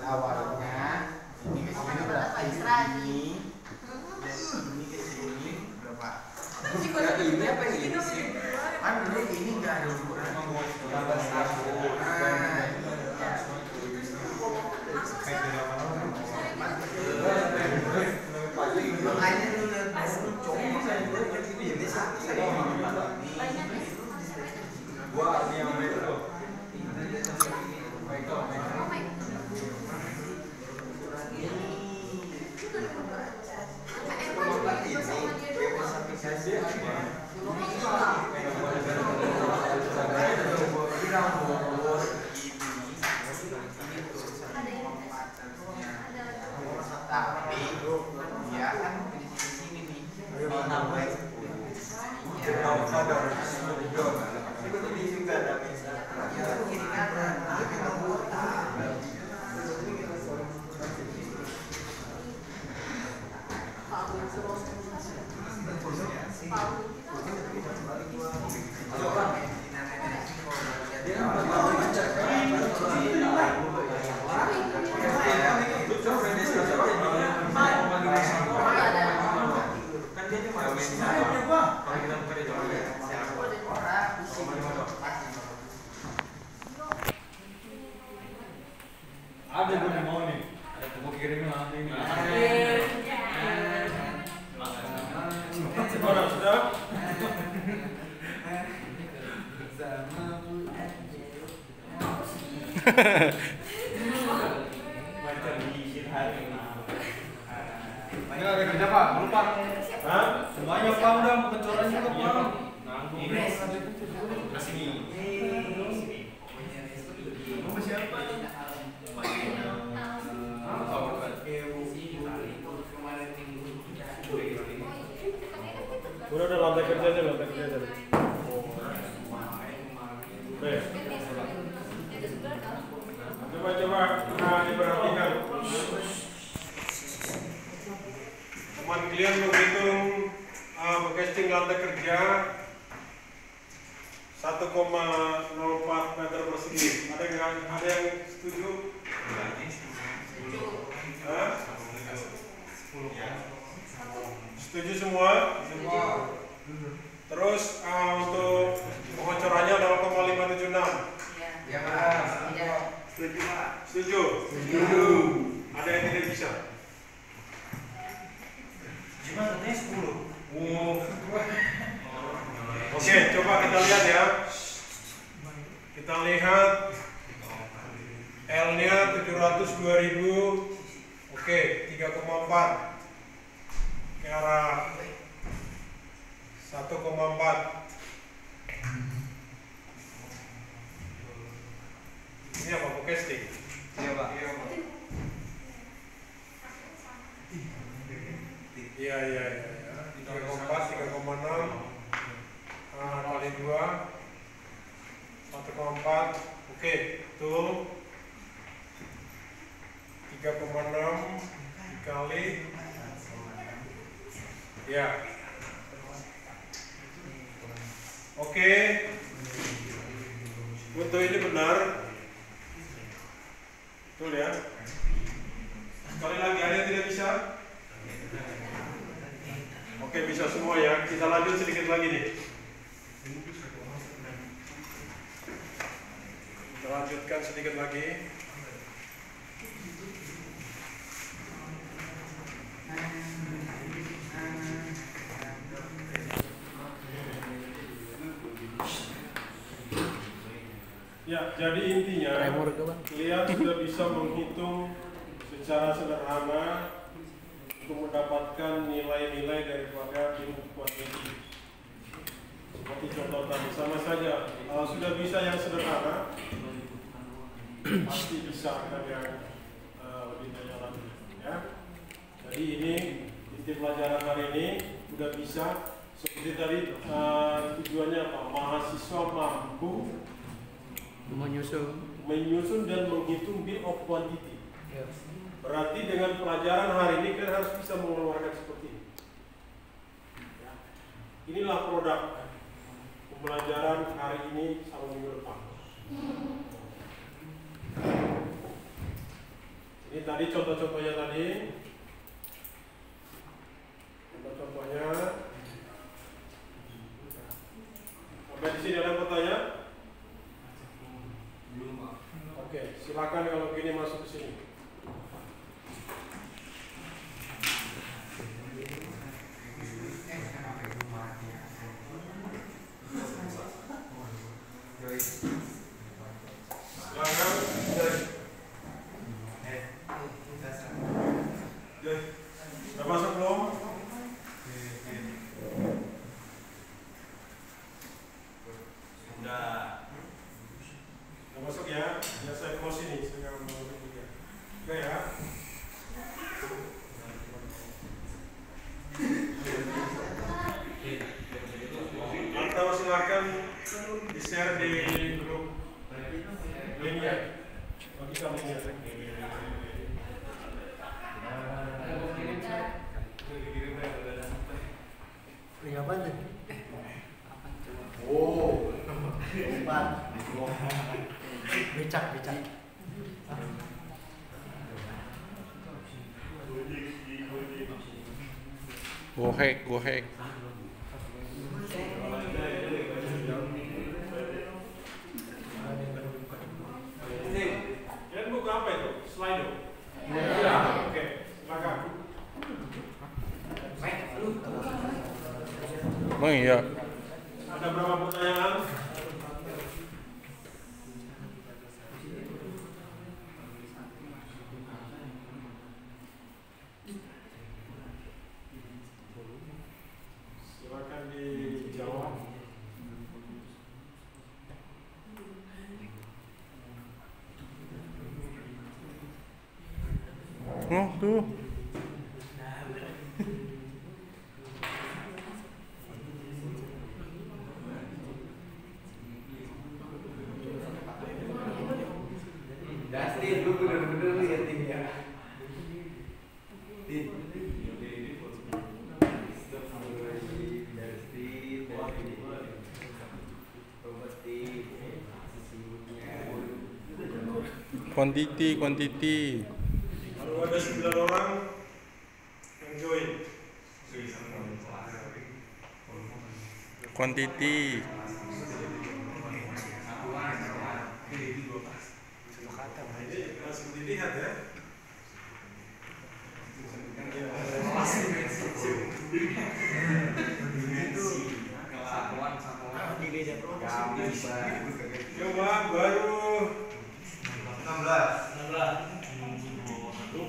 S5: Awalnya ini ke sini berapa? Ini ke sini berapa? Ini apa ini? Kan dulu ini enggak ada ukuran makanya dulu ini saya gua yang
S3: Ada gue nih mau nih. Ada mau kirim nanti ini.
S1: Sudah?
S3: Ini ada kerja Pak, lupa.
S1: Hah?
S3: Semuanya Pak udah pencoran juga Pak.
S1: Udah lantai kerja aja. Coba diperhatikan. Teman kalian menghitung casting lantai kerja 1,04 meter persegi. Ada yang setuju? Hah? Setuju semua? Terus untuk pengocorannya 0,576.
S5: Ya Pak.
S1: Setuju Pak? Setuju. Ada yang tidak bisa?
S5: Cuma katanya 10.
S1: Oke, coba kita lihat ya. Kita lihat L-nya 702.000. Oke, 3,4 ke arah 1,4. Ini apa? Casting?
S5: Iya Pak.
S1: Iya. 3,4, 3,6 kali 2 1,4. Oke, betul. 3,6 dikali ya. Oke. Untuk ini benar. Betul ya. Sekali lagi, ada yang tidak bisa? Oke, bisa semua ya. Kita lanjut sedikit lagi nih. Kita lanjutkan sedikit lagi. Ya, jadi intinya kalian sudah bisa menghitung secara sederhana untuk mendapatkan nilai-nilai daripada input kuantiti. Seperti contoh tadi, sama saja. Kalau sudah bisa yang sederhana, pasti bisa kan yang lebih banyak lagi. Ya. Jadi ini inti pelajaran hari ini sudah bisa. Seperti tadi tujuannya apa? Mahasiswa mampu menyusun dan menghitung bill of quantity. Berarti dengan pelajaran hari ini kan harus bisa mengeluarkan seperti ini. Ya. Inilah produk pembelajaran hari ini sama minggu depan. Ini tadi contoh-contohnya tadi. Contoh-contohnya. Sampai di sini ada pertanyaan? Oke, silakan kalau gini masuk ke sini. Silakan. Sudah masuk belum?
S2: Gue hack.
S1: Kalian buka apa itu? Slido? Oke, silakan.
S2: Emang iya.
S1: Ada berapa pertanyaan? Silakan dijawab.
S2: Oh tuh.
S5: Dustin, lu bener-bener liatin ya.
S2: Quantity.
S1: Baru ada 9 orang yang join.
S2: Quantity.
S1: Langsung dilihat ya. Coba baru 16.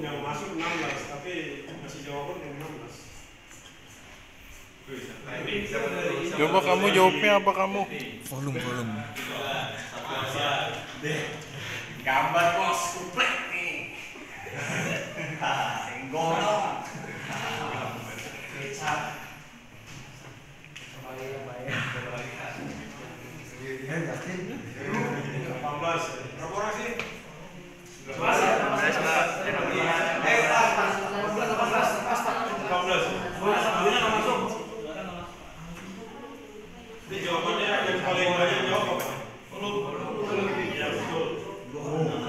S1: Yang masuk 16, tapi masih jawaban yang 16.
S2: Coba kamu jawabnya apa kamu?
S6: Volume.
S5: Gambar bos kuplek nih. Golong. Kecap.
S1: Berapa orang sih? 18. Ini jawabannya yang paling banyak jawab apa? Ya betul.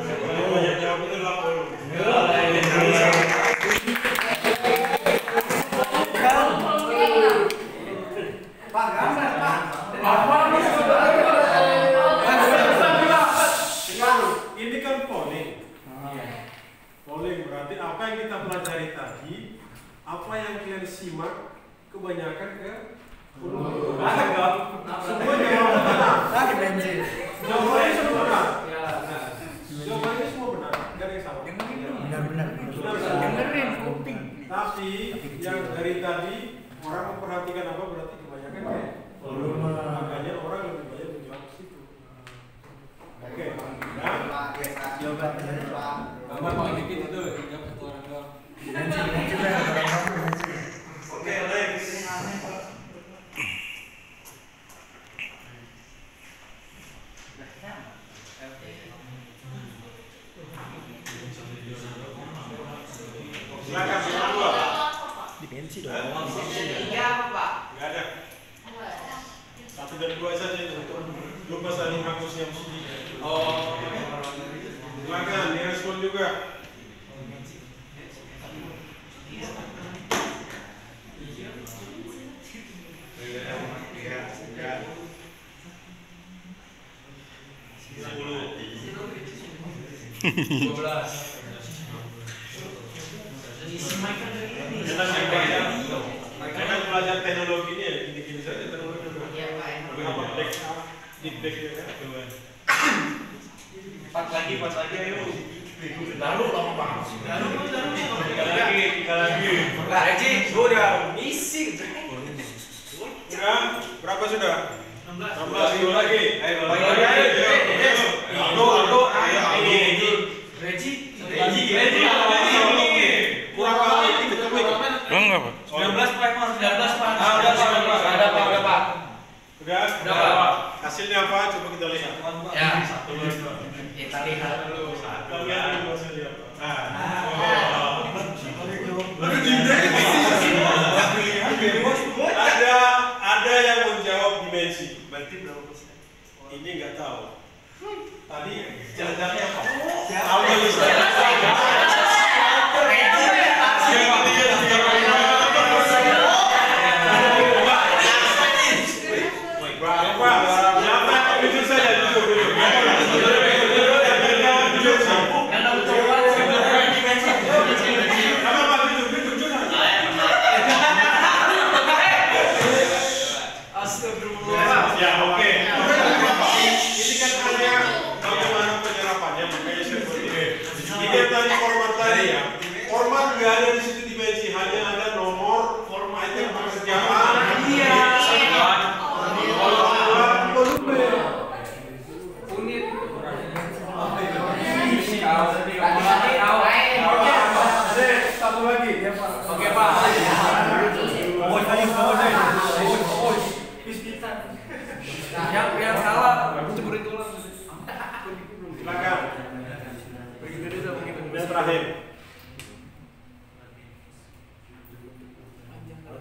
S1: Yang paling banyak jawab itu 80.
S5: Pak, gambar Pak.
S1: Ini kan polling. Polling berarti apa yang kita pelajari tadi, apa yang kalian simak kebanyakan ke agak semua jawaban benar. Jawabannya semua benar. Jawabannya semua benar, nggak ada yang salah.
S6: Benar.
S1: Dengerin kuping. Tapi yang dari tadi orang memperhatikan apa berarti kebanyakan kayak makanya orang lebih banyak menjawab situ. Oke,
S3: Gambar paling dikit itu jawab satu orang doang.
S1: Oke, next. Silakan yang kedua.
S6: Dimensi dong.
S5: Iya apa Pak?
S1: Nggak ada. 1 dan 2 saja itu. Lupa saling hapus yang sini.
S5: Oh.
S1: Silakan direspon juga. Kita belajar teknologi ini ya gini-gini saja teknologi. Apa back ya kan?
S5: Pas lagi ayo.
S3: Lalu lama banget sih.
S1: Tiga lagi.
S5: Reji, gua udah misi.
S1: Udah, berapa sudah? 16 dua lagi. Ayo,
S5: Reji.
S1: Kurang kali kita coba.
S2: Enggak, Pak.
S5: 19 Pak. Udah Pak.
S1: Udah,
S5: Pak.
S1: Hasilnya apa? Coba kita lihat.
S5: Ya. Kita lihat dulu.
S1: Kalian dulu hasilnya apa? Ada yang menjawab dimensi.
S5: Berarti berapa persen?
S1: Ini nggak tahu. Tadi
S5: Jalannya apa?
S1: tahu nggak?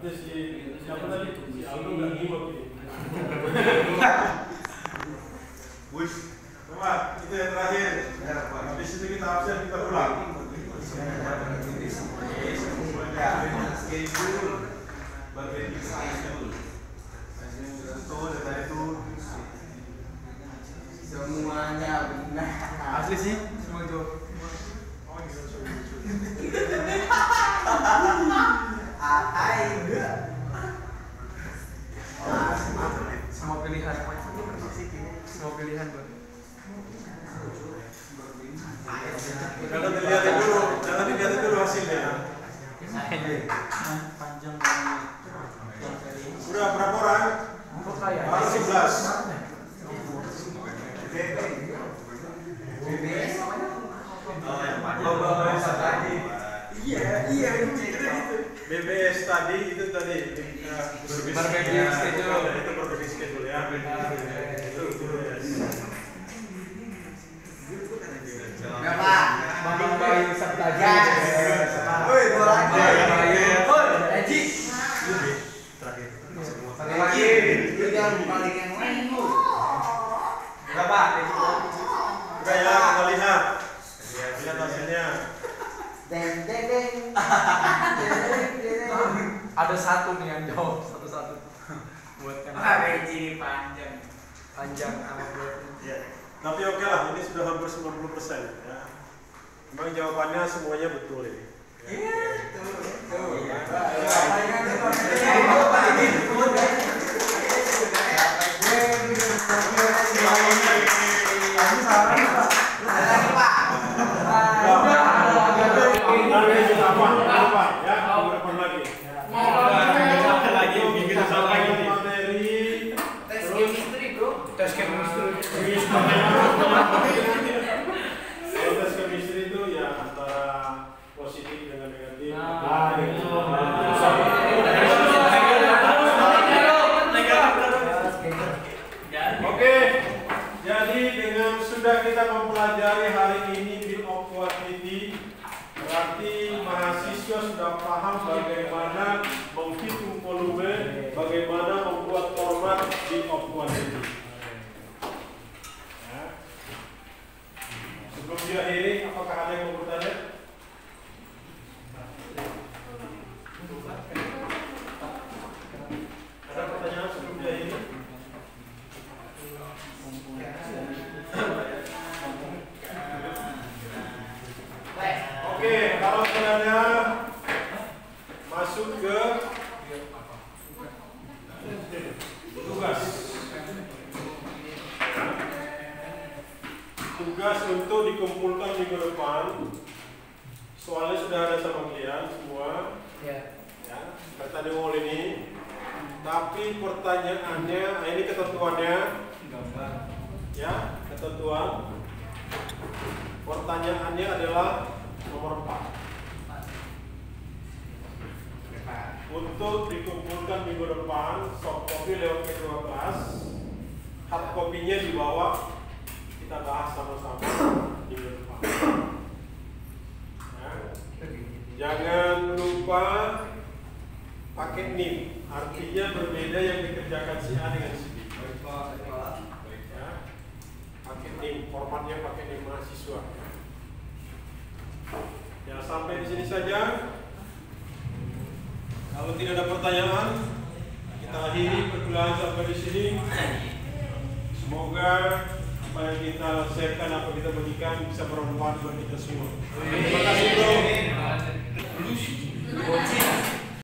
S1: Nanti siapa tadi? Si Aldo nggak nyimak ini. Wis, teman, itu yang terakhir. Habis itu kita absen, kita pulang. Schedule bagian schedule.
S5: Semuanya benar.
S3: Asli sih, semua itu. Semua pilihan. Semua pilihan buat.
S1: Jangan dilihat dulu hasilnya.
S5: Panjang
S1: Udah berapa orang? 11. BBS tadi itu tadi
S3: Berbagi schedule.
S1: Itu berbagi schedule ya.
S5: berapa?
S3: Bambang Bayu Sabtaji.
S5: Woi, dua lagi. Woi, Eji.
S3: Satu lagi.
S5: Itu yang paling yang lain lu.
S3: Berapa?
S1: Udah ya, kita lihat. Lihat hasilnya.
S5: Deng deng deng.
S3: Ada satu nih yang jawab satu-satu. Buat kan.
S5: Eji panjang.
S3: Panjang sama buat.
S1: Ya. Tapi oke lah, ini sudah hampir 90% ya. Memang jawabannya semuanya betul ini.
S2: Tes chemistry.
S1: Kalau tes chemistry itu ya antara positif dengan negatif. Oke, jadi dengan sudah kita mempelajari hari ini bill of quantity, berarti mahasiswa sudah paham bagaimana menghitung volume, bagaimana membuat format bill of quantity. Ya. Sebelum diakhiri, apakah ada yang mau bertanya? Ada pertanyaan sebelum diakhiri? Oke, kalau saudara masuk ke tugas. Tugas untuk dikumpulkan minggu depan. Soalnya sudah ada sama kalian semua. Ya, kata Dewol ini. Tapi pertanyaannya, ini ketentuannya. Ya, ketentuan. Pertanyaannya adalah nomor 4. Untuk dikumpulkan minggu depan, soft copy lewat kedua kelas, hard copy-nya dibawa, kita bahas sama-sama minggu depan. Ya. Jangan lupa pakai NIM, artinya berbeda yang dikerjakan si A dengan si B. Ya. Pakai NIM, formatnya pakai NIM mahasiswa. Ya, sampai di sini saja. Kalau tidak ada pertanyaan, kita akhiri perkuliahan sampai di sini. Semoga apa yang kita sharekan, apa kita bagikan bisa bermanfaat buat kita semua. Terima kasih, bro.